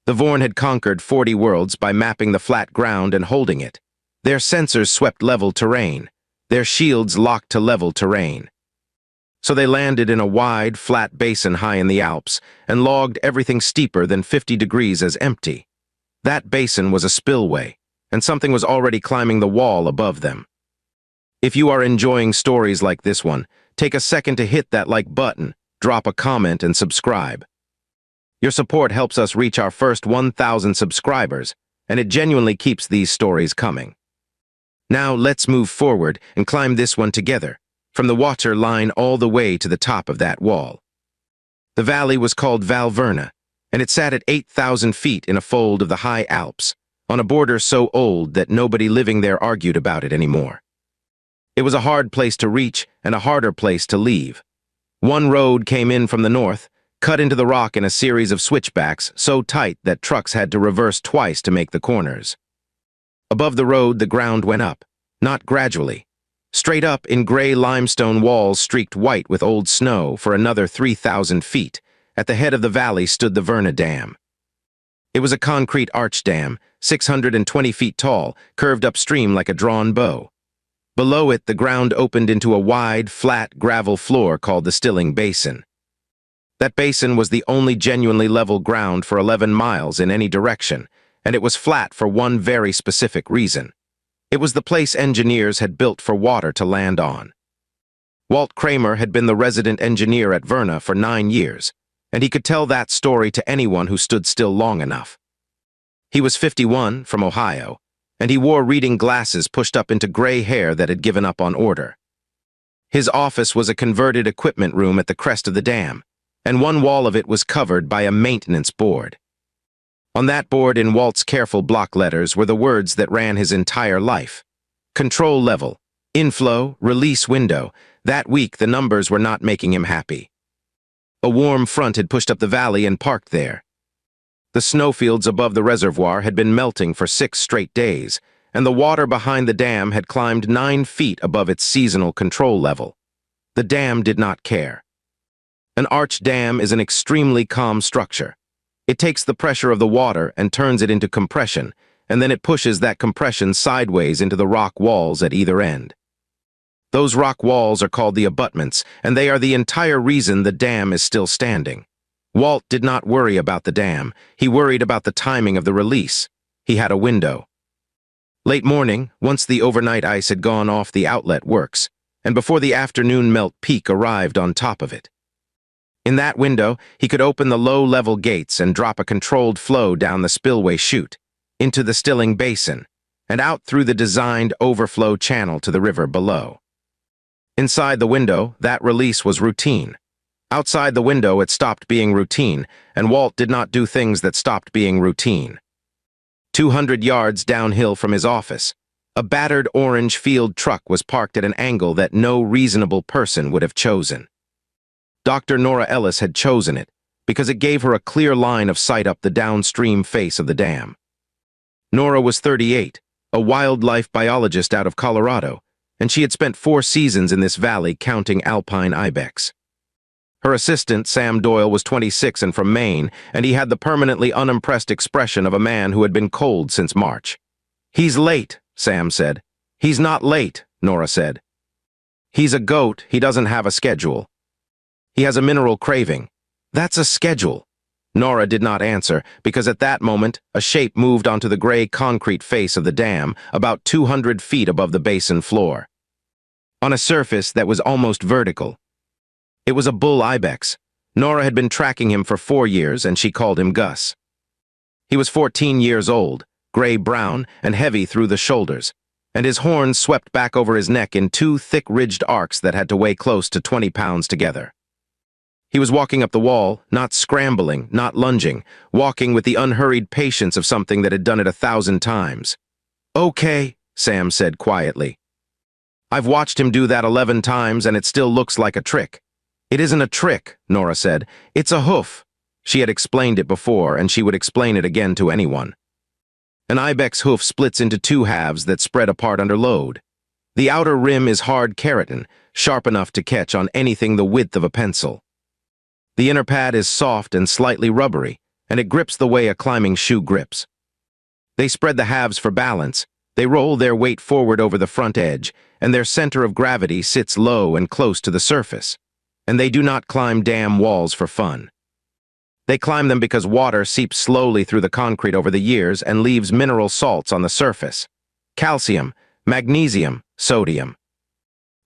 The Vorn had conquered 40 worlds by mapping the flat ground and holding it. Their sensors swept level terrain. Their shields locked to level terrain. So they landed in a wide, flat basin high in the Alps and logged everything steeper than 50 degrees as empty. That basin was a spillway, and something was already climbing the wall above them. If you are enjoying stories like this one, take a second to hit that like button, drop a comment, and subscribe. Your support helps us reach our first 1,000 subscribers, and it genuinely keeps these stories coming. Now let's move forward and climb this one together, from the water line all the way to the top of that wall. The valley was called Val Verna, and it sat at 8,000 feet in a fold of the high Alps, on a border so old that nobody living there argued about it anymore. It was a hard place to reach and a harder place to leave. One road came in from the north, cut into the rock in a series of switchbacks so tight that trucks had to reverse twice to make the corners. Above the road, the ground went up, not gradually. Straight up in gray limestone walls streaked white with old snow for another 3,000 feet. At the head of the valley stood the Verna Dam. It was a concrete arch dam, 620 feet tall, curved upstream like a drawn bow. Below it, the ground opened into a wide, flat gravel floor called the Stilling Basin. That basin was the only genuinely level ground for 11 miles in any direction, and it was flat for one very specific reason. It was the place engineers had built for water to land on. Walt Kramer had been the resident engineer at Verna for 9 years, and he could tell that story to anyone who stood still long enough. He was 51, from Ohio, and he wore reading glasses pushed up into gray hair that had given up on order. His office was a converted equipment room at the crest of the dam, and one wall of it was covered by a maintenance board. On that board, in Walt's careful block letters, were the words that ran his entire life. Control level, inflow, release window. That week, the numbers were not making him happy. A warm front had pushed up the valley and parked there. The snowfields above the reservoir had been melting for 6 straight days, and the water behind the dam had climbed 9 feet above its seasonal control level. The dam did not care. An arch dam is an extremely calm structure. It takes the pressure of the water and turns it into compression, and then it pushes that compression sideways into the rock walls at either end. Those rock walls are called the abutments, and they are the entire reason the dam is still standing. Walt did not worry about the dam. He worried about the timing of the release. He had a window. Late morning, once the overnight ice had gone off the outlet works, and before the afternoon melt peak arrived on top of it. In that window, he could open the low-level gates and drop a controlled flow down the spillway chute, into the Stilling Basin, and out through the designed overflow channel to the river below. Inside the window, that release was routine. Outside the window, it stopped being routine, and Walt did not do things that stopped being routine. 200 yards downhill from his office, a battered orange field truck was parked at an angle that no reasonable person would have chosen. Dr. Nora Ellis had chosen it because it gave her a clear line of sight up the downstream face of the dam. Nora was 38, a wildlife biologist out of Colorado, and she had spent 4 seasons in this valley counting alpine ibex. Her assistant, Sam Doyle, was 26 and from Maine, and he had the permanently unimpressed expression of a man who had been cold since March. "He's late," Sam said. "He's not late," Nora said. "He's a goat, he doesn't have a schedule. He has a mineral craving. That's a schedule." Nora did not answer, because at that moment, a shape moved onto the gray concrete face of the dam, about 200 feet above the basin floor. On a surface that was almost vertical. It was a bull ibex. Nora had been tracking him for 4 years, and she called him Gus. He was 14 years old, gray-brown and heavy through the shoulders, and his horns swept back over his neck in 2 thick-ridged arcs that had to weigh close to 20 pounds together. He was walking up the wall, not scrambling, not lunging, walking with the unhurried patience of something that had done it 1,000 times. "Okay," Sam said quietly. "I've watched him do that 11 times, and it still looks like a trick." "It isn't a trick," Nora said. "It's a hoof." She had explained it before, and she would explain it again to anyone. An ibex hoof splits into 2 halves that spread apart under load. The outer rim is hard keratin, sharp enough to catch on anything the width of a pencil. The inner pad is soft and slightly rubbery, and it grips the way a climbing shoe grips. They spread the halves for balance, they roll their weight forward over the front edge, and their center of gravity sits low and close to the surface. And they do not climb dam walls for fun. They climb them because water seeps slowly through the concrete over the years and leaves mineral salts on the surface. Calcium, magnesium, sodium.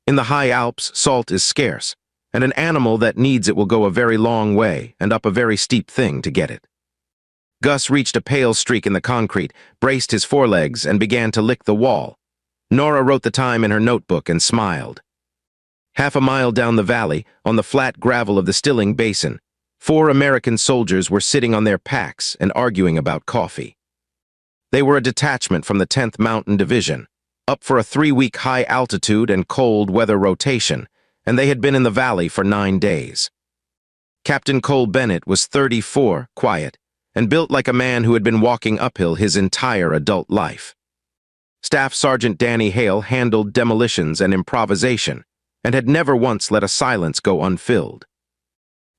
In the high Alps, salt is scarce, and an animal that needs it will go a very long way and up a very steep thing to get it. Gus reached a pale streak in the concrete, braced his forelegs, and began to lick the wall. Nora wrote the time in her notebook and smiled. Half a mile down the valley, on the flat gravel of the Stilling Basin, 4 American soldiers were sitting on their packs and arguing about coffee. They were a detachment from the 10th Mountain Division, up for a 3-week high-altitude and cold weather rotation, and they had been in the valley for 9 days. Captain Cole Bennett was 34, quiet, and built like a man who had been walking uphill his entire adult life. Staff Sergeant Danny Hale handled demolitions and improvisation, and had never once let a silence go unfilled.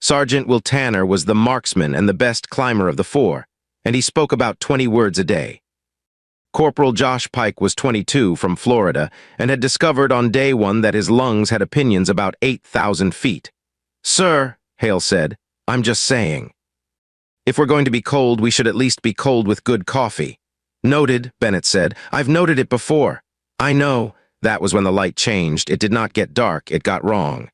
Sergeant Will Tanner was the marksman and the best climber of the 4, and he spoke about 20 words a day. Corporal Josh Pike was 22 from Florida and had discovered on day 1 that his lungs had opinions about 8,000 feet. "Sir," Hale said, "I'm just saying. If we're going to be cold, we should at least be cold with good coffee." "Noted," Bennett said. "I've noted it before." "I know." That was when the light changed. It did not get dark, it got wrong.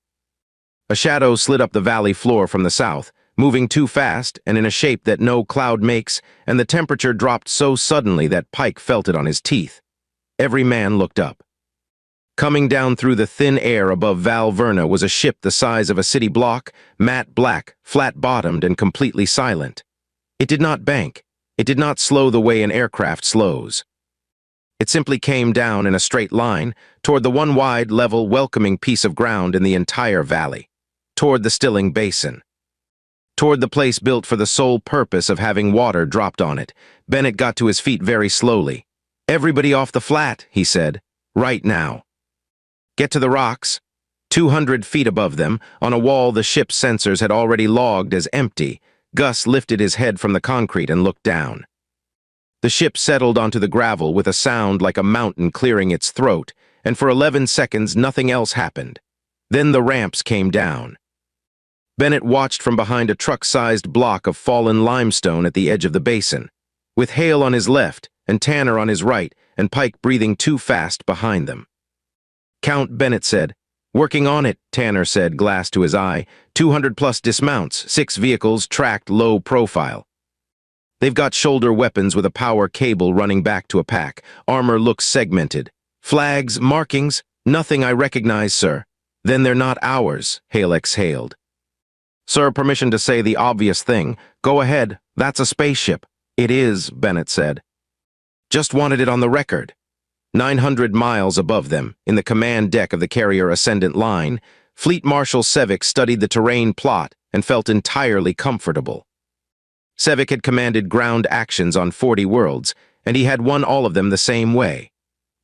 A shadow slid up the valley floor from the south, moving too fast and in a shape that no cloud makes, and the temperature dropped so suddenly that Pike felt it on his teeth. Every man looked up. Coming down through the thin air above Val Verna was a ship the size of a city block, matte black, flat-bottomed, and completely silent. It did not bank. It did not slow the way an aircraft slows. It simply came down in a straight line toward the one wide, level, welcoming piece of ground in the entire valley. Toward the Stilling Basin. Toward the place built for the sole purpose of having water dropped on it. Bennett got to his feet very slowly. "Everybody off the flat," he said. "Right now. Get to the rocks." 200 feet above them, on a wall the ship's sensors had already logged as empty, Gus lifted his head from the concrete and looked down. The ship settled onto the gravel with a sound like a mountain clearing its throat, and for 11 seconds nothing else happened. Then the ramps came down. Bennett watched from behind a truck-sized block of fallen limestone at the edge of the basin, with Hale on his left and Tanner on his right, and Pike breathing too fast behind them. "Count," Bennett said. "Working on it," Tanner said, glass to his eye. 200-plus dismounts, 6 vehicles, tracked low profile. They've got shoulder weapons with a power cable running back to a pack. Armor looks segmented. Flags, markings, nothing I recognize, sir. "Then they're not ours," Hale exhaled. "Sir, permission to say the obvious thing. Go ahead, that's a spaceship." "It is," Bennett said. "Just wanted it on the record." 900 miles above them, in the command deck of the carrier Ascendant Line, Fleet Marshal Sevick studied the terrain plot and felt entirely comfortable. Sevick had commanded ground actions on 40 worlds, and he had won all of them the same way.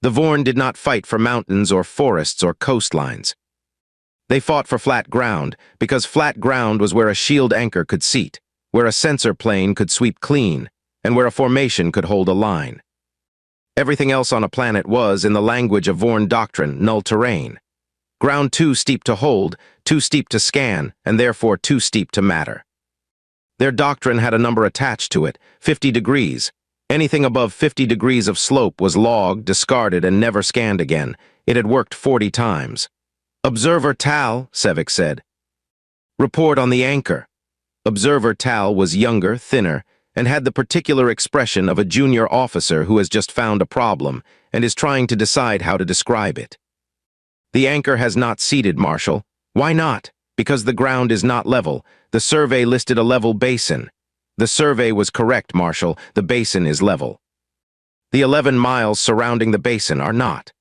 The Vorn did not fight for mountains or forests or coastlines. They fought for flat ground, because flat ground was where a shield anchor could seat, where a sensor plane could sweep clean, and where a formation could hold a line. Everything else on a planet was, in the language of Vorn doctrine, null terrain. Ground too steep to hold, too steep to scan, and therefore too steep to matter. Their doctrine had a number attached to it, 50 degrees. Anything above 50 degrees of slope was logged, discarded, and never scanned again. It had worked 40 times. "Observer Tal," Sevick said. "Report on the anchor." Observer Tal was younger, thinner, and had the particular expression of a junior officer who has just found a problem and is trying to decide how to describe it. "The anchor has not seated, Marshal." "Why not?" "Because the ground is not level. The survey listed a level basin." "The survey was correct, Marshal. The basin is level. The 11 miles surrounding the basin are not.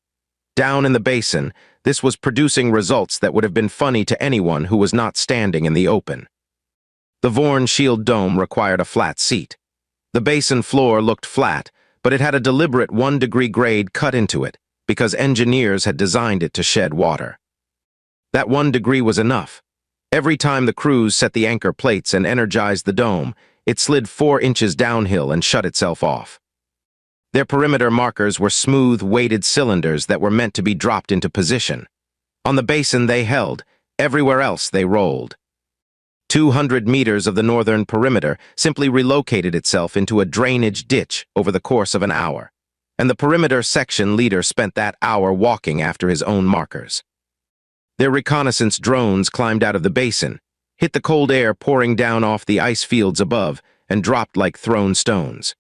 Down in the basin, this was producing results that would have been funny to anyone who was not standing in the open. The Vorn shield dome required a flat seat. The basin floor looked flat, but it had a deliberate 1-degree grade cut into it, because engineers had designed it to shed water. That 1 degree was enough. Every time the crews set the anchor plates and energized the dome, It slid 4 inches downhill and shut itself off. Their perimeter markers were smooth, weighted cylinders that were meant to be dropped into position. On the basin they held, everywhere else they rolled. 200 meters of the northern perimeter simply relocated itself into a drainage ditch over the course of an hour, and the perimeter section leader spent that hour walking after his own markers. Their reconnaissance drones climbed out of the basin, hit the cold air pouring down off the ice fields above, and dropped like thrown stones.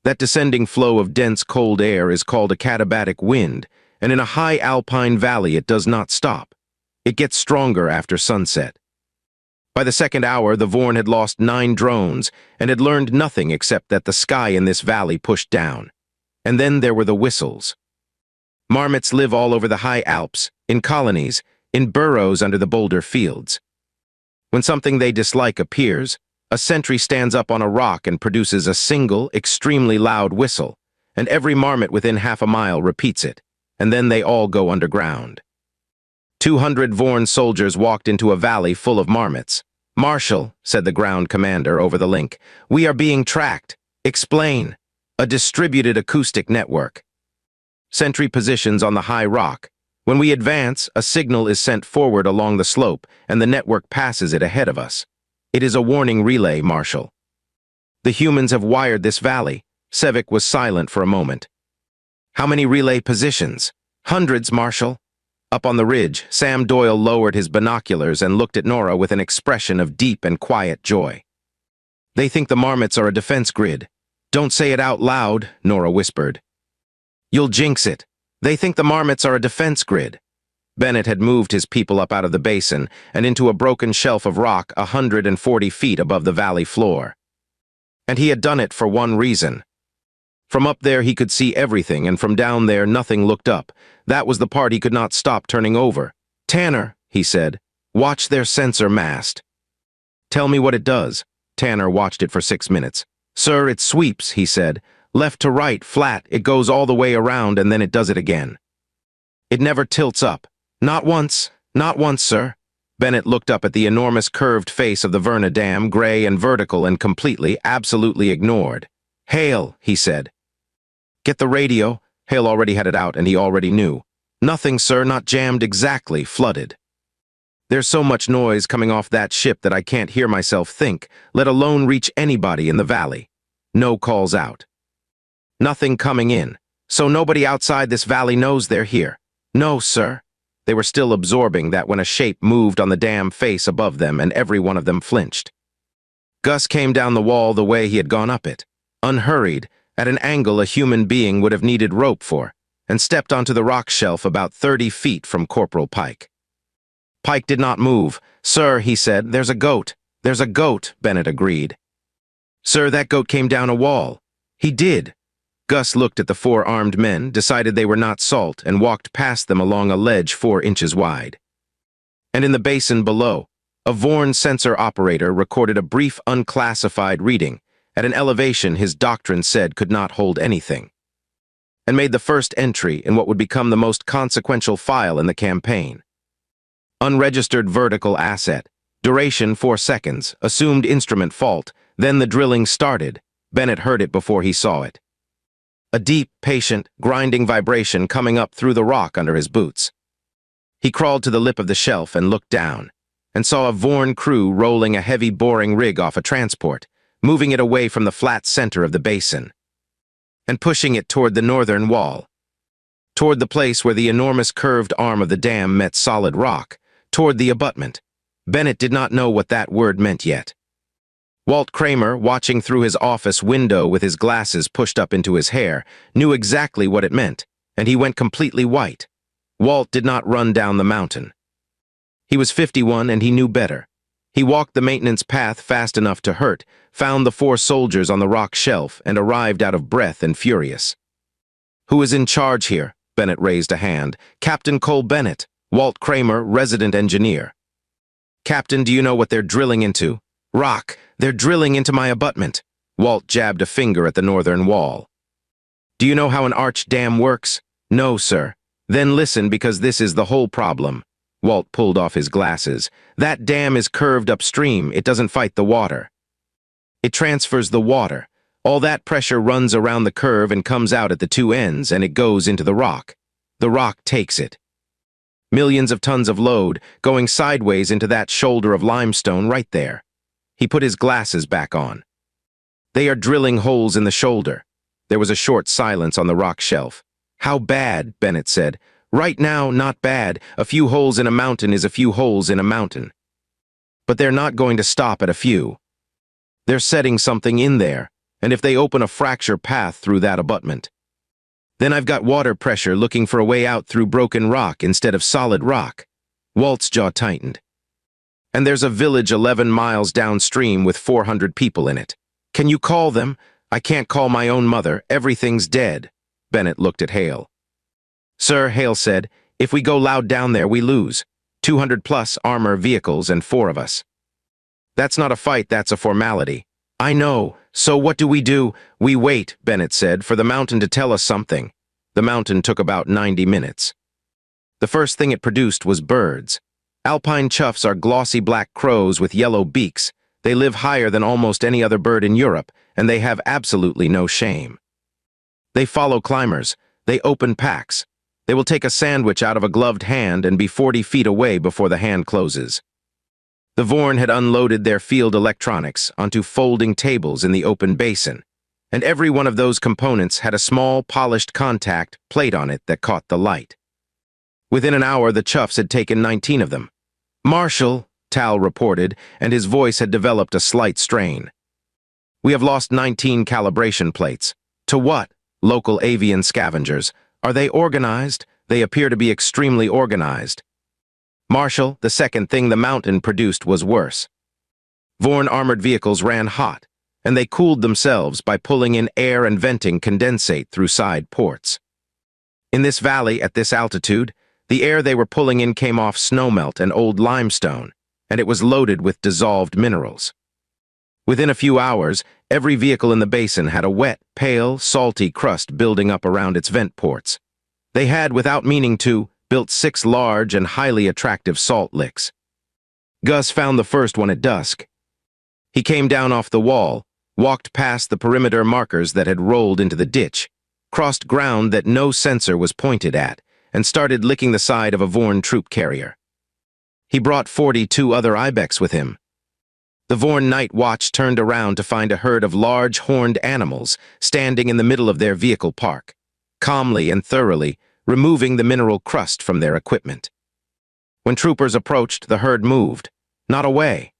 That descending flow of dense cold air is called a katabatic wind, and in a high alpine valley it does not stop. It gets stronger after sunset. By the second hour, the Vorn had lost 9 drones and had learned nothing except that the sky in this valley pushed down. And then there were the whistles. Marmots live all over the high Alps, in colonies, in burrows under the boulder fields. When something they dislike appears, a sentry stands up on a rock and produces a single, extremely loud whistle, and every marmot within half a mile repeats it, and then they all go underground. 200 Vorn soldiers walked into a valley full of marmots. "Marshal," said the ground commander over the link, "we are being tracked. Explain." "A distributed acoustic network. Sentry positions on the high rock. When we advance, a signal is sent forward along the slope, and the network passes it ahead of us. It is a warning relay, Marshal." "The humans have wired this valley." Sevik was silent for a moment. "How many relay positions?" "Hundreds, Marshal." Up on the ridge, Sam Doyle lowered his binoculars and looked at Nora with an expression of deep and quiet joy. "They think the marmots are a defense grid." "Don't say it out loud," Nora whispered. "You'll jinx it. They think the marmots are a defense grid." Bennett had moved his people up out of the basin and into a broken shelf of rock 140 feet above the valley floor. And he had done it for one reason. From up there he could see everything, and from down there nothing looked up. That was the part he could not stop turning over. "Tanner," he said, "watch their sensor mast." "Tell me what it does." Tanner watched it for 6 minutes. "Sir, it sweeps," he said. "Left to right, flat, it goes all the way around and then it does it again. It never tilts up. Not once, sir." Bennett looked up at the enormous curved face of the Verna Dam, gray and vertical and completely, absolutely ignored. "Hale," he said. "Get the radio." Hale already had it out and he already knew. "Nothing, sir, not jammed exactly, flooded. There's so much noise coming off that ship that I can't hear myself think, let alone reach anybody in the valley. No calls out. Nothing coming in, so nobody outside this valley knows they're here." "No, sir." They were still absorbing that when a shape moved on the dam face above them and every one of them flinched. Gus came down the wall the way he had gone up it, unhurried, at an angle a human being would have needed rope for, and stepped onto the rock shelf about 30 feet from Corporal Pike. Pike did not move. "Sir," he said, "there's a goat." "There's a goat," Bennett agreed. "Sir, that goat came down a wall." "He did." Gus looked at the 4 armed men, decided they were not salt, and walked past them along a ledge 4 inches wide. And in the basin below, a Vorn sensor operator recorded a brief unclassified reading at an elevation his doctrine said could not hold anything, and made the first entry in what would become the most consequential file in the campaign. Unregistered vertical asset, duration 4 seconds, assumed instrument fault, then the drilling started. Bennett heard it before he saw it. A deep, patient, grinding vibration coming up through the rock under his boots. He crawled to the lip of the shelf and looked down, and saw a Vorn crew rolling a heavy boring rig off a transport, moving it away from the flat center of the basin, and pushing it toward the northern wall, toward the place where the enormous curved arm of the dam met solid rock, toward the abutment. Bennett did not know what that word meant yet. Walt Kramer, watching through his office window with his glasses pushed up into his hair, knew exactly what it meant, and he went completely white. Walt did not run down the mountain. He was 51 and he knew better. He walked the maintenance path fast enough to hurt, found the 4 soldiers on the rock shelf, and arrived out of breath and furious. "Who is in charge here?" Bennett raised a hand. "Captain Cole Bennett, Walt Kramer, resident engineer." "Captain, do you know what they're drilling into?" "Rock. They're drilling into my abutment." Walt jabbed a finger at the northern wall. "Do you know how an arch dam works?" "No, sir." "Then listen, because this is the whole problem." Walt pulled off his glasses. "That dam is curved upstream. It doesn't fight the water." It transfers the water. All that pressure runs around the curve and comes out at the two ends, and it goes into the rock. The rock takes it. Millions of tons of load going sideways into that shoulder of limestone right there. He put his glasses back on. They are drilling holes in the shoulder. There was a short silence on the rock shelf. How bad, Bennett said. Right now, not bad. A few holes in a mountain is a few holes in a mountain. But they're not going to stop at a few. They're setting something in there, and if they open a fracture path through that abutment, then I've got water pressure looking for a way out through broken rock instead of solid rock. Walt's jaw tightened. And there's a village 11 miles downstream with 400 people in it. Can you call them? I can't call my own mother. Everything's dead. Bennett looked at Hale. Sir, Hale said, if we go loud down there, we lose. 200+ armor vehicles and 4 of us. That's not a fight, that's a formality. I know. So what do? We wait, Bennett said, for the mountain to tell us something. The mountain took about 90 minutes. The first thing it produced was birds. Alpine choughs are glossy black crows with yellow beaks. They live higher than almost any other bird in Europe, and they have absolutely no shame. They follow climbers. They open packs. They will take a sandwich out of a gloved hand and be 40 feet away before the hand closes. The Vorn had unloaded their field electronics onto folding tables in the open basin, and every one of those components had a small, polished contact plate on it that caught the light. Within an hour, the choughs had taken 19 of them. Marshal, Tal reported, and his voice had developed a slight strain. We have lost 19 calibration plates. To what? Local avian scavengers. Are they organized? They appear to be extremely organized. Marshal, the second thing the mountain produced was worse. Vorn armored vehicles ran hot, and they cooled themselves by pulling in air and venting condensate through side ports. In this valley, at this altitude, the air they were pulling in came off snowmelt and old limestone, and it was loaded with dissolved minerals. Within a few hours, every vehicle in the basin had a wet, pale, salty crust building up around its vent ports. They had, without meaning to, built 6 large and highly attractive salt licks. Gus found the first one at dusk. He came down off the wall, walked past the perimeter markers that had rolled into the ditch, crossed ground that no sensor was pointed at, and started licking the side of a Vorn troop carrier. He brought 42 other Ibex with him. The Vorn Night Watch turned around to find a herd of large, horned animals standing in the middle of their vehicle park, calmly and thoroughly removing the mineral crust from their equipment. When troopers approached, the herd moved, not away,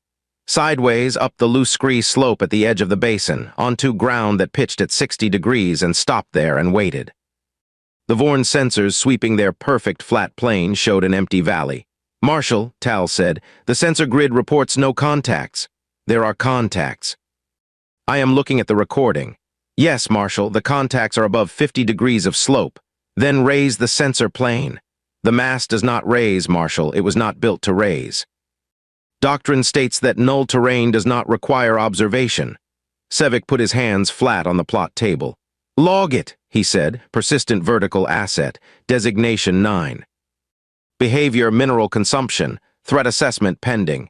sideways up the loose scree slope at the edge of the basin, onto ground that pitched at 60 degrees and stopped there and waited. The Vorn sensors sweeping their perfect flat plane showed an empty valley. Marshal, Tal said, the sensor grid reports no contacts. There are contacts. I am looking at the recording. Yes, Marshal, the contacts are above 50 degrees of slope. Then raise the sensor plane. The mast does not raise, Marshal. It was not built to raise. Doctrine states that null terrain does not require observation. Sevik put his hands flat on the plot table. Log it, he said, persistent vertical asset, designation 9. Behavior mineral consumption, threat assessment pending.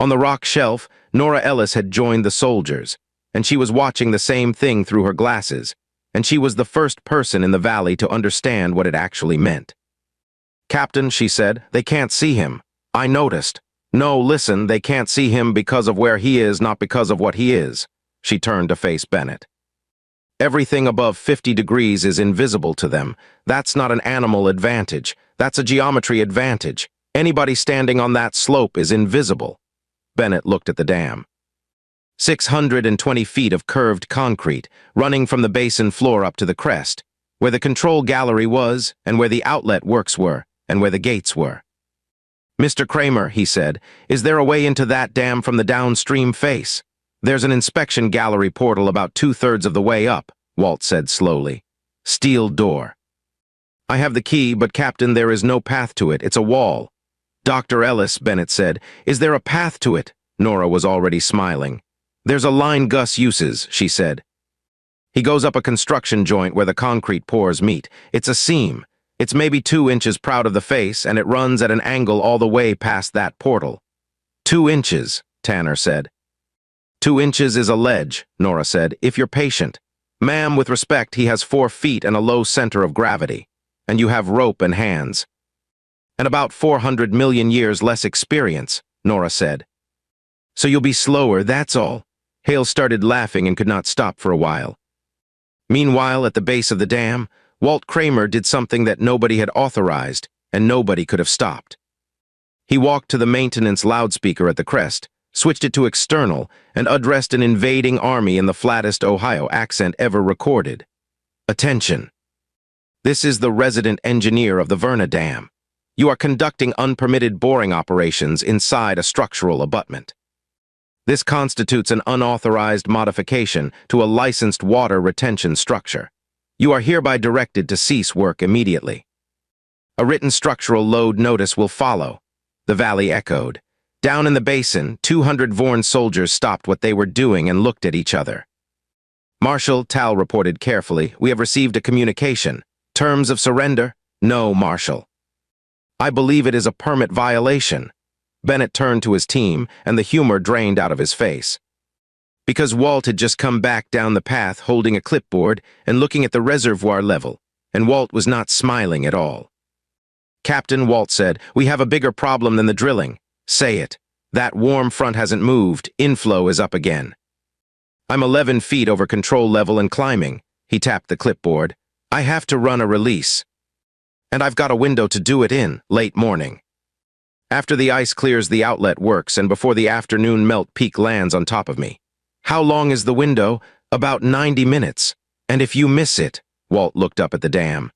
On the rock shelf, Nora Ellis had joined the soldiers, and she was watching the same thing through her glasses, and she was the first person in the valley to understand what it actually meant. Captain, she said, they can't see him. I noticed. No, listen, they can't see him because of where he is, not because of what he is. She turned to face Bennett. Everything above 50 degrees is invisible to them. That's not an animal advantage. That's a geometry advantage. Anybody standing on that slope is invisible. Bennett looked at the dam. 620 feet of curved concrete, running from the basin floor up to the crest, where the control gallery was, and where the outlet works were, and where the gates were. Mr. Kramer, he said, is there a way into that dam from the downstream face? There's an inspection gallery portal about 2/3 of the way up, Walt said slowly. Steel door. I have the key, but Captain, there is no path to it. It's a wall. Dr. Ellis, Bennett said, is there a path to it? Nora was already smiling. There's a line Gus uses, she said. He goes up a construction joint where the concrete pours meet. It's a seam. It's maybe 2 inches proud of the face, and it runs at an angle all the way past that portal. 2 inches, Tanner said. 2 inches is a ledge, Nora said, if you're patient. Ma'am, with respect, he has 4 feet and a low center of gravity. And you have rope and hands. And about 400 million years less experience, Nora said. So you'll be slower, that's all. Hale started laughing and could not stop for a while. Meanwhile, at the base of the dam, Walt Kramer did something that nobody had authorized, and nobody could have stopped. He walked to the maintenance loudspeaker at the crest, switched it to external, and addressed an invading army in the flattest Ohio accent ever recorded. Attention. This is the resident engineer of the Verna Dam. You are conducting unpermitted boring operations inside a structural abutment. This constitutes an unauthorized modification to a licensed water retention structure. You are hereby directed to cease work immediately. A written structural load notice will follow. The valley echoed. Down in the basin, 200 Vorn soldiers stopped what they were doing and looked at each other. Marshal, Tal reported carefully, we have received a communication. Terms of surrender? No, Marshal. I believe it is a permit violation. Bennett turned to his team, and the humor drained out of his face. Because Walt had just come back down the path holding a clipboard and looking at the reservoir level, and Walt was not smiling at all. Captain, Walt said, we have a bigger problem than the drilling. Say it. That warm front hasn't moved. Inflow is up again. I'm 11 feet over control level and climbing. He tapped the clipboard. I have to run a release. And I've got a window to do it in, late morning. After the ice clears, the outlet works, and before the afternoon melt peak lands on top of me. How long is the window? About 90 minutes. And if you miss it, Walt looked up at the dam.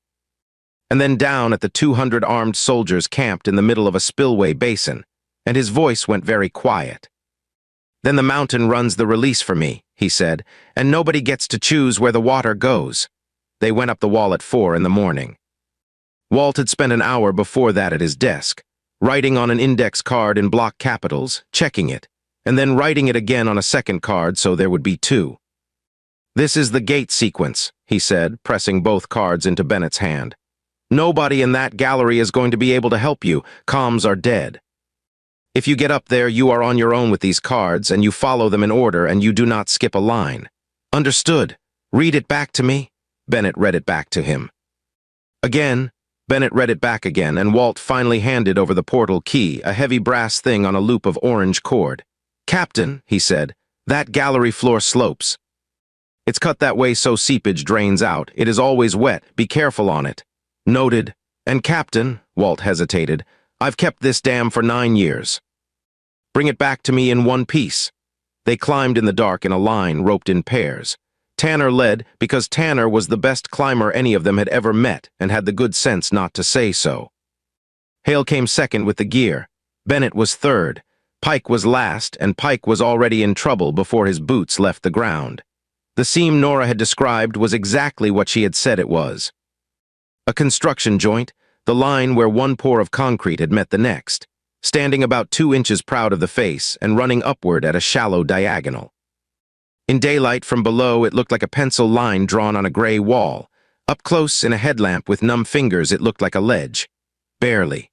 And then down at the 200 armed soldiers camped in the middle of a spillway basin, and his voice went very quiet. Then the mountain runs the release for me, he said, and nobody gets to choose where the water goes. They went up the wall at 4 in the morning. Walt had spent an hour before that at his desk, writing on an index card in block capitals, checking it, and then writing it again on a second card so there would be 2. This is the gate sequence, he said, pressing both cards into Bennett's hand. Nobody in that gallery is going to be able to help you. Comms are dead. If you get up there, you are on your own with these cards, and you follow them in order, and you do not skip a line. Understood. Read it back to me. Bennett read it back to him. Again, Bennett read it back again, and Walt finally handed over the portal key, a heavy brass thing on a loop of orange cord. Captain, he said, that gallery floor slopes. It's cut that way so seepage drains out. It is always wet. Be careful on it. Noted. And Captain, Walt hesitated, I've kept this dam for 9 years. Bring it back to me in one piece. They climbed in the dark in a line, roped in pairs. Tanner led because Tanner was the best climber any of them had ever met and had the good sense not to say so. Hale came second with the gear. Bennett was third. Pike was last, and Pike was already in trouble before his boots left the ground. The seam Nora had described was exactly what she had said it was. A construction joint, the line where one pour of concrete had met the next, standing about 2 inches proud of the face and running upward at a shallow diagonal. In daylight from below, it looked like a pencil line drawn on a gray wall. Up close in a headlamp with numb fingers, it looked like a ledge. Barely.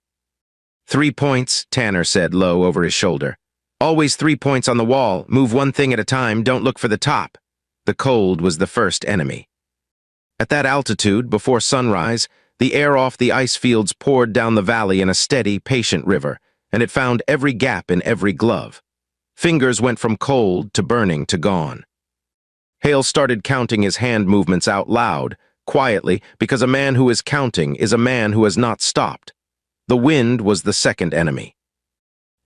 3 points, Tanner said low over his shoulder. Always 3 points on the wall. Move one thing at a time. Don't look for the top. The cold was the first enemy. At that altitude, before sunrise, the air off the ice fields poured down the valley in a steady, patient river, and it found every gap in every glove. Fingers went from cold to burning to gone. Hale started counting his hand movements out loud, quietly, because a man who is counting is a man who has not stopped. The wind was the second enemy.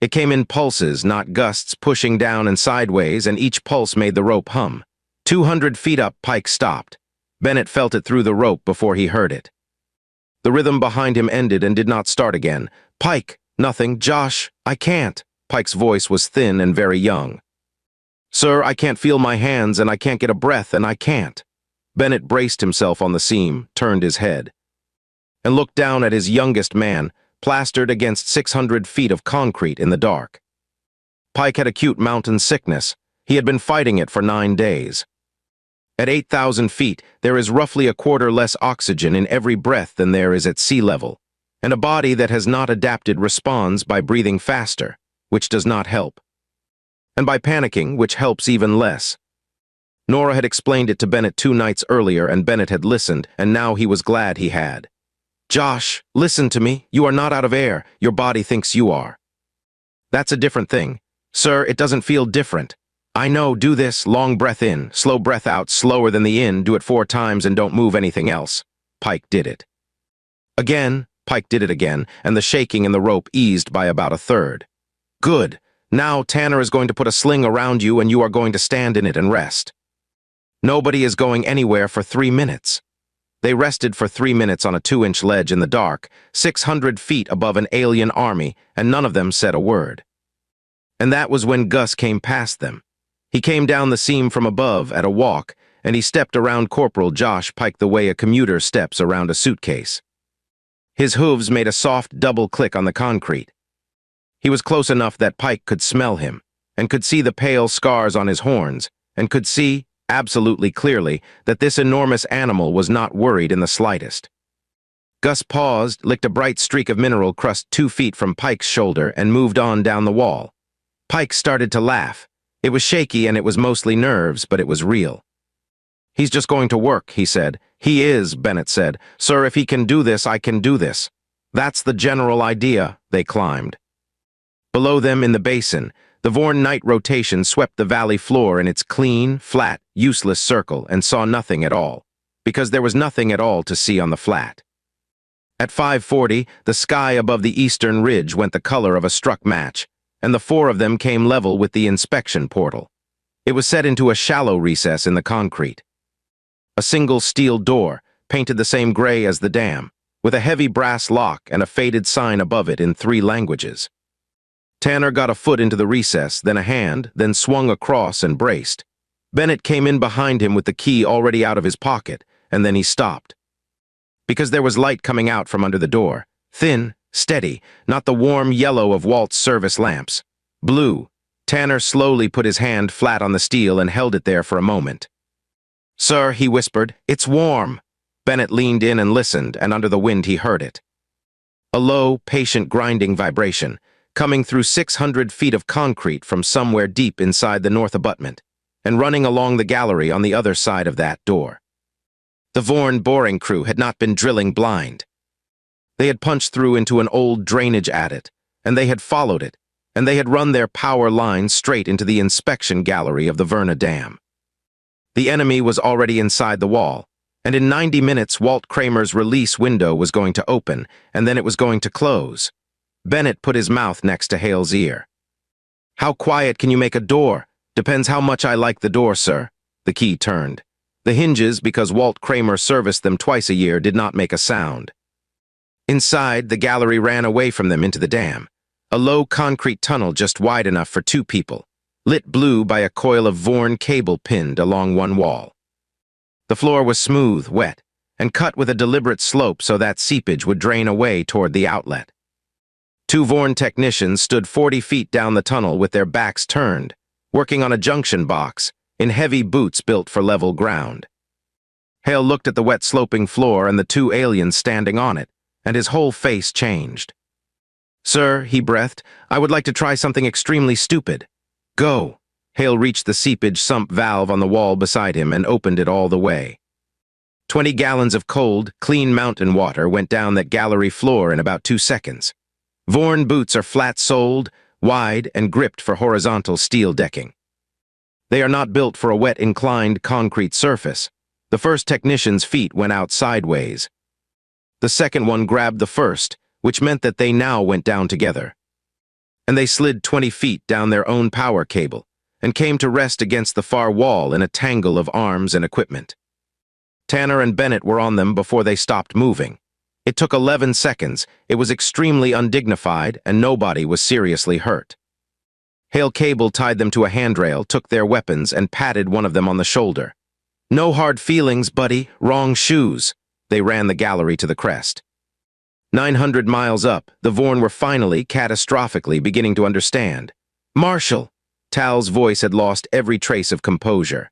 It came in pulses, not gusts, pushing down and sideways, and each pulse made the rope hum. 200 feet up, Pike stopped. Bennett felt it through the rope before he heard it. The rhythm behind him ended and did not start again. Pike, nothing. Josh, I can't. Pike's voice was thin and very young. Sir, I can't feel my hands, and I can't get a breath, and I can't. Bennett braced himself on the seam, turned his head, and looked down at his youngest man, plastered against 600 feet of concrete in the dark. Pike had acute mountain sickness. He had been fighting it for 9 days. At 8,000 feet, there is roughly a quarter less oxygen in every breath than there is at sea level, and a body that has not adapted responds by breathing faster, which does not help. and by panicking, which helps even less. Nora had explained it to Bennett 2 nights earlier, and Bennett had listened, and now he was glad he had. "Josh, listen to me. You are not out of air. Your body thinks you are." "That's a different thing. Sir, it doesn't feel different. I know, do this, long breath in, slow breath out, slower than the in, do it 4 times and don't move anything else." Pike did it. Again, Pike did it again, and the shaking in the rope eased by about a third. "Good. Now Tanner is going to put a sling around you and you are going to stand in it and rest." Nobody is going anywhere for 3 minutes. They rested for 3 minutes on a 2-inch ledge in the dark, 600 feet above an alien army, and none of them said a word. And that was when Gus came past them. He came down the seam from above at a walk, and he stepped around Corporal Josh Pike the way a commuter steps around a suitcase. His hooves made a soft double click on the concrete. He was close enough that Pike could smell him, and could see the pale scars on his horns, and could see, absolutely clearly, that this enormous animal was not worried in the slightest. Gus paused, licked a bright streak of mineral crust 2 feet from Pike's shoulder, and moved on down the wall. Pike started to laugh. It was shaky and it was mostly nerves, but it was real. "He's just going to work," he said. "He is," Bennett said. "Sir, if he can do this, I can do this." "That's the general idea." They climbed. Below them in the basin, the Vorn night rotation swept the valley floor in its clean, flat, useless circle and saw nothing at all, because there was nothing at all to see on the flat. At 5:40, the sky above the eastern ridge went the color of a struck match, and the 4 of them came level with the inspection portal. It was set into a shallow recess in the concrete. A single steel door, painted the same gray as the dam, with a heavy brass lock and a faded sign above it in 3 languages. Tanner got a foot into the recess, then a hand, then swung across and braced. Bennett came in behind him with the key already out of his pocket, and then he stopped. Because there was light coming out from under the door. Thin, steady, not the warm yellow of Walt's service lamps. Blue. Tanner slowly put his hand flat on the steel and held it there for a moment. "Sir," he whispered, "it's warm." Bennett leaned in and listened, and under the wind he heard it. A low, patient grinding vibration, coming through 600 feet of concrete from somewhere deep inside the north abutment, and running along the gallery on the other side of that door. The Vorn boring crew had not been drilling blind. They had punched through into an old drainage adit, and they had followed it, and they had run their power lines straight into the inspection gallery of the Verna Dam. The enemy was already inside the wall, and in 90 minutes Walt Kramer's release window was going to open, and then it was going to close. Bennett put his mouth next to Hale's ear. "How quiet can you make a door? Depends how much I like the door, sir." The key turned. The hinges, because Walt Kramer serviced them twice a year, did not make a sound. Inside, the gallery ran away from them into the dam, a low concrete tunnel just wide enough for 2 people, lit blue by a coil of Vorn cable pinned along one wall. The floor was smooth, wet, and cut with a deliberate slope so that seepage would drain away toward the outlet. 2 Vorn technicians stood 40 feet down the tunnel with their backs turned, working on a junction box, in heavy boots built for level ground. Hale looked at the wet sloping floor and the 2 aliens standing on it, and his whole face changed. "Sir," he breathed, "I would like to try something extremely stupid." "Go." Hale reached the seepage sump valve on the wall beside him and opened it all the way. 20 gallons of cold, clean mountain water went down that gallery floor in about 2 seconds. Vorn boots are flat-soled, wide, and gripped for horizontal steel decking. They are not built for a wet, inclined concrete surface. The first technician's feet went out sideways. The second one grabbed the first, which meant that they now went down together. And they slid 20 feet down their own power cable, and came to rest against the far wall in a tangle of arms and equipment. Tanner and Bennett were on them before they stopped moving. It took 11 seconds, it was extremely undignified, and nobody was seriously hurt. Hale Cable tied them to a handrail, took their weapons, and patted one of them on the shoulder. "No hard feelings, buddy, wrong shoes." They ran the gallery to the crest. 900 miles up, the Vorn were finally, catastrophically, beginning to understand. "Marshal!" Tal's voice had lost every trace of composure.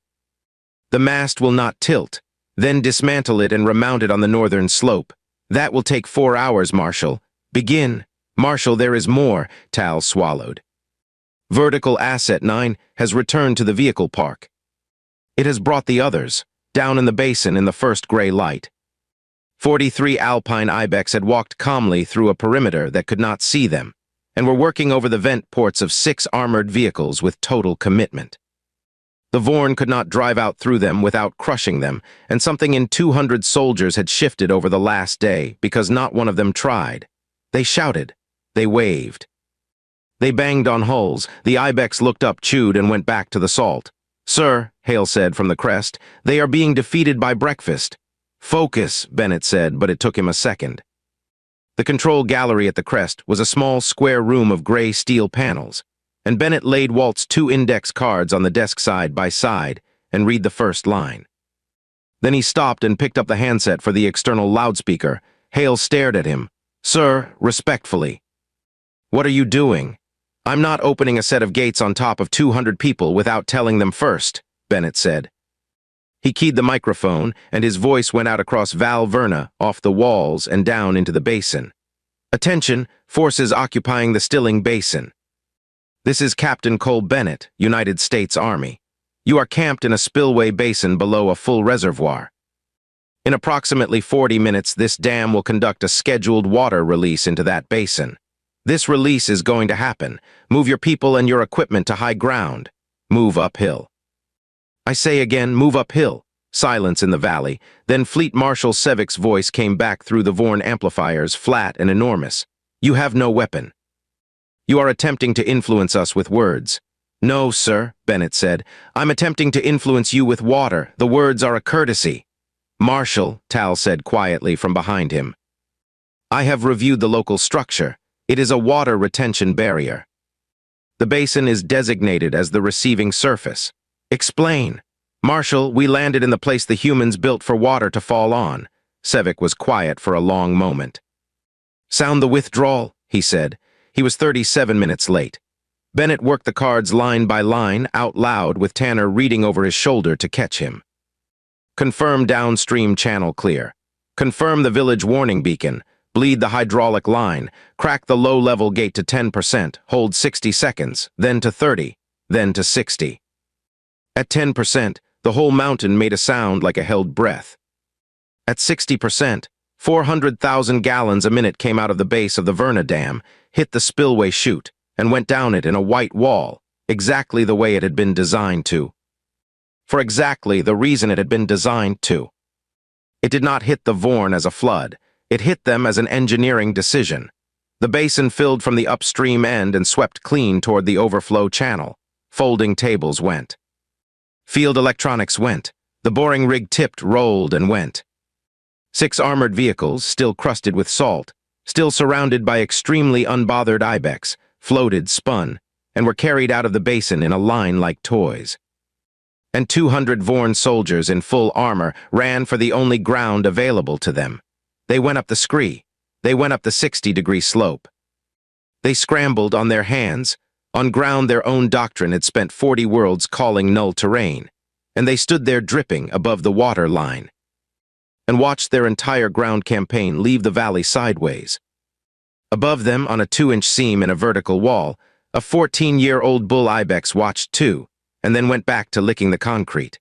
"The mast will not tilt. Then dismantle it and remount it on the northern slope. That will take 4 hours, Marshal. Begin." "Marshal, there is more," Tal swallowed. Vertical Asset 9 has returned to the vehicle park. It has brought the others, down in the basin in the first gray light. 43 Alpine Ibex had walked calmly through a perimeter that could not see them, and were working over the vent ports of 6 armored vehicles with total commitment. The Vorn could not drive out through them without crushing them, and something in 200 soldiers had shifted over the last day because not one of them tried. They shouted. They waved. They banged on hulls. The Ibex looked up, chewed, and went back to the salt. "Sir," Hale said from the crest, "they are being defeated by breakfast." "Focus," Bennett said, but it took him a second. The control gallery at the crest was a small square room of gray steel panels, and Bennett laid Walt's 2 index cards on the desk side by side and read the first line. Then he stopped and picked up the handset for the external loudspeaker. Hale stared at him. "Sir, respectfully." "What are you doing?" "I'm not opening a set of gates on top of 200 people without telling them first," Bennett said. He keyed the microphone, and his voice went out across Val Verna, off the walls and down into the basin. "Attention, forces occupying the Stilling Basin. This is Captain Cole Bennett, United States Army. You are camped in a spillway basin below a full reservoir. In approximately 40 minutes, this dam will conduct a scheduled water release into that basin. This release is going to happen. Move your people and your equipment to high ground. Move uphill." "I say again, move uphill." Silence in the valley. Then Fleet Marshal Sevic's voice came back through the Vorn amplifiers, flat and enormous. "You have no weapon. You are attempting to influence us with words." "No, sir," Bennett said. "I'm attempting to influence you with water. The words are a courtesy." "Marshal," Tal said quietly from behind him. "I have reviewed the local structure. It is a water retention barrier. The basin is designated as the receiving surface." "Explain." "Marshal, we landed in the place the humans built for water to fall on." Sevic was quiet for a long moment. "Sound the withdrawal," he said. He was 37 minutes late. Bennett worked the cards line by line, out loud, with Tanner reading over his shoulder to catch him. "Confirm downstream channel clear. Confirm the village warning beacon. Bleed the hydraulic line. Crack the low-level gate to 10%. Hold 60 seconds, then to 30, then to 60. At 10%, the whole mountain made a sound like a held breath. At 60%, 400,000 gallons a minute came out of the base of the Verna Dam, hit the spillway chute, and went down it in a white wall, exactly the way it had been designed to. For exactly the reason it had been designed to. It did not hit the Vorn as a flood. It hit them as an engineering decision. The basin filled from the upstream end and swept clean toward the overflow channel. Folding tables went. Field electronics went. The boring rig tipped, rolled, and went. 6 armored vehicles, still crusted with salt, still surrounded by extremely unbothered Ibex, floated, spun, and were carried out of the basin in a line like toys. And 200 Vorn soldiers in full armor ran for the only ground available to them. They went up the scree. They went up the 60-degree slope. They scrambled on their hands, on ground their own doctrine had spent 40 worlds calling null terrain, and they stood there dripping above the water line, and watched their entire ground campaign leave the valley sideways. Above them, on a 2-inch seam in a vertical wall, a 14-year-old bull Ibex watched too, and then went back to licking the concrete.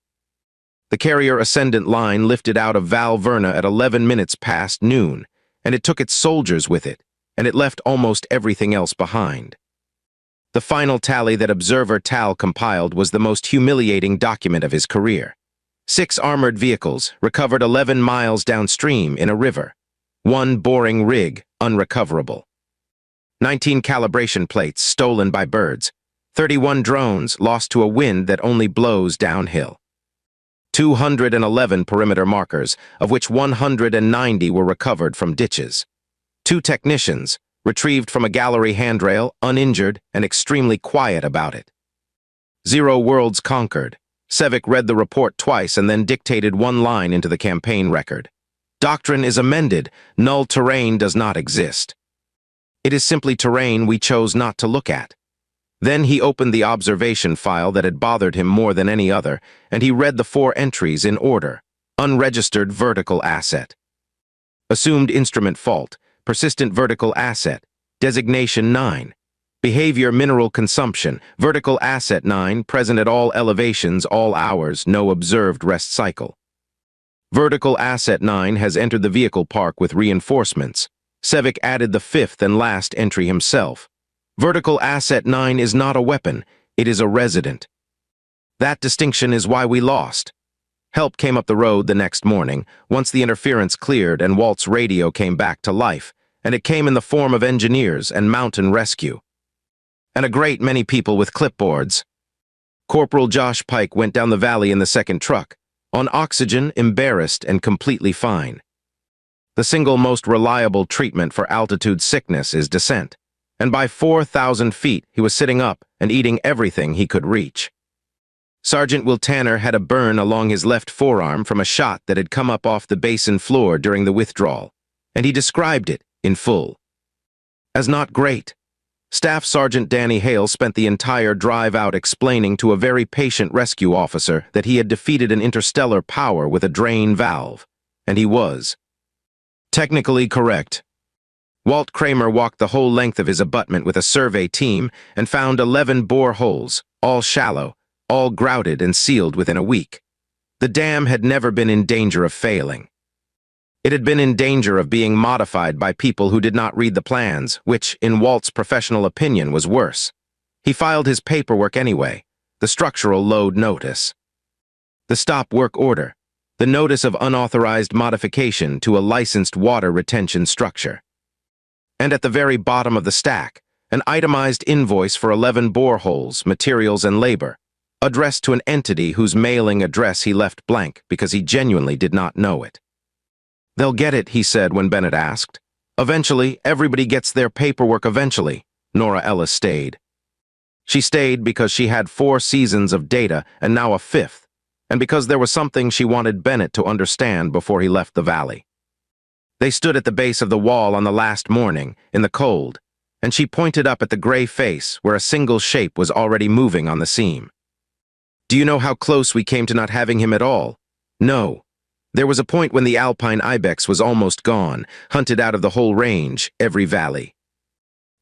The carrier ascendant line lifted out of Val Verna at 11 minutes past noon, and it took its soldiers with it, and it left almost everything else behind. The final tally that Observer Tal compiled was the most humiliating document of his career. 6 armored vehicles, recovered 11 miles downstream in a river. 1 boring rig, unrecoverable. 19 calibration plates, stolen by birds. 31 drones, lost to a wind that only blows downhill. 211 perimeter markers, of which 190 were recovered from ditches. 2 technicians, retrieved from a gallery handrail, uninjured and extremely quiet about it. 0 worlds conquered. Sevic read the report twice and then dictated 1 line into the campaign record. Doctrine is amended. Null terrain does not exist. It is simply terrain we chose not to look at. Then he opened the observation file that had bothered him more than any other, and he read the 4 entries in order. Unregistered vertical asset. Assumed instrument fault. Persistent vertical asset. Designation 9. Behavior mineral consumption. Vertical asset 9, present at all elevations, all hours, no observed rest cycle. Vertical asset 9 has entered the vehicle park with reinforcements. Sevik added the fifth and last entry himself. Vertical asset 9 is not a weapon, it is a resident. That distinction is why we lost. Help came up the road the next morning, once the interference cleared and Walt's radio came back to life, and it came in the form of engineers and mountain rescue. And a great many people with clipboards. Corporal Josh Pike went down the valley in the second truck, on oxygen, embarrassed and completely fine. The single most reliable treatment for altitude sickness is descent, and by 4,000 feet he was sitting up and eating everything he could reach. Sergeant Will Tanner had a burn along his left forearm from a shot that had come up off the basin floor during the withdrawal, and he described it in full as not great. Staff Sergeant Danny Hale spent the entire drive out explaining to a very patient rescue officer that he had defeated an interstellar power with a drain valve, and he was technically correct. Walt Kramer walked the whole length of his abutment with a survey team and found 11 bore holes, all shallow, all grouted and sealed within a week. The dam had never been in danger of failing. It had been in danger of being modified by people who did not read the plans, which, in Walt's professional opinion, was worse. He filed his paperwork anyway, the structural load notice, the stop work order, the notice of unauthorized modification to a licensed water retention structure. And at the very bottom of the stack, an itemized invoice for 11 boreholes, materials and labor, addressed to an entity whose mailing address he left blank because he genuinely did not know it. "They'll get it," he said when Bennett asked. "Eventually, everybody gets their paperwork eventually." Nora Ellis stayed. She stayed because she had 4 seasons of data and now a 5th, and because there was something she wanted Bennett to understand before he left the valley. They stood at the base of the wall on the last morning, in the cold, and she pointed up at the gray face where a single shape was already moving on the seam. "Do you know how close we came to not having him at all? No. There was a point when the Alpine Ibex was almost gone, hunted out of the whole range, every valley.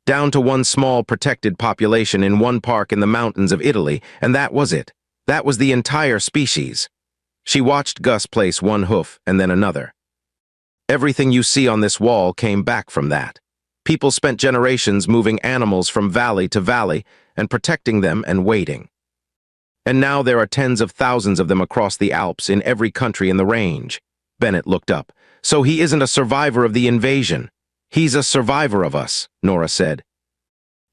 Down to one small protected population in one park in the mountains of Italy, and that was it. That was the entire species." She watched Gus place one hoof and then another. "Everything you see on this wall came back from that. People spent generations moving animals from valley to valley and protecting them and waiting. And now there are tens of thousands of them across the Alps in every country in the range." Bennett looked up. "So he isn't a survivor of the invasion. He's a survivor of us," Nora said.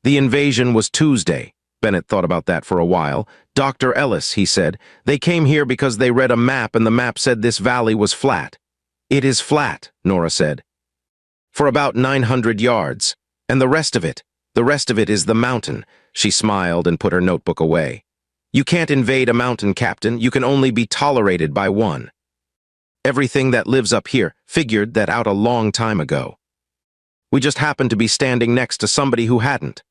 "The invasion was Tuesday." Bennett thought about that for a while. "Dr. Ellis," he said, "they came here because they read a map and the map said this valley was flat." "It is flat," Nora said. "For about 900 yards. And the rest of it is the mountain." She smiled and put her notebook away. "You can't invade a mountain, Captain. You can only be tolerated by one. Everything that lives up here figured that out a long time ago. We just happened to be standing next to somebody who hadn't.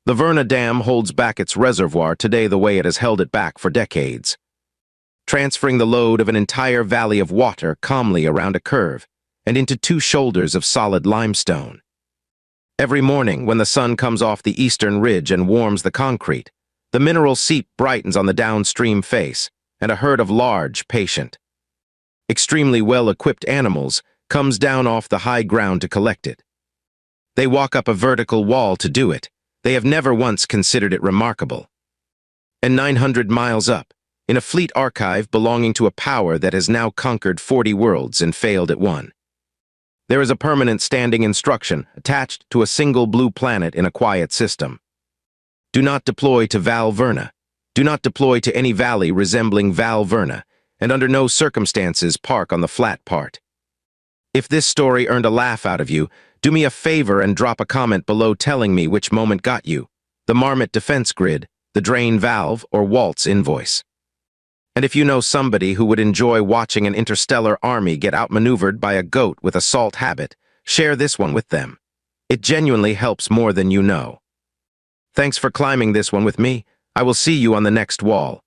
The Verna Dam holds back its reservoir today the way it has held it back for decades, transferring the load of an entire valley of water calmly around a curve and into 2 shoulders of solid limestone. Every morning when the sun comes off the eastern ridge and warms the concrete, the mineral seep brightens on the downstream face, and a herd of large, patient, extremely well-equipped animals comes down off the high ground to collect it. They walk up a vertical wall to do it. They have never once considered it remarkable. And 900 miles up, in a fleet archive belonging to a power that has now conquered 40 worlds and failed at one, there is a permanent standing instruction attached to a single blue planet in a quiet system. Do not deploy to Val Verna. Do not deploy to any valley resembling Val Verna, and under no circumstances park on the flat part. If this story earned a laugh out of you, do me a favor and drop a comment below telling me which moment got you: the Marmot defense grid, the drain valve, or Walt's invoice. And if you know somebody who would enjoy watching an interstellar army get outmaneuvered by a goat with a salt habit, share this one with them. It genuinely helps more than you know. Thanks for climbing this one with me. I will see you on the next wall.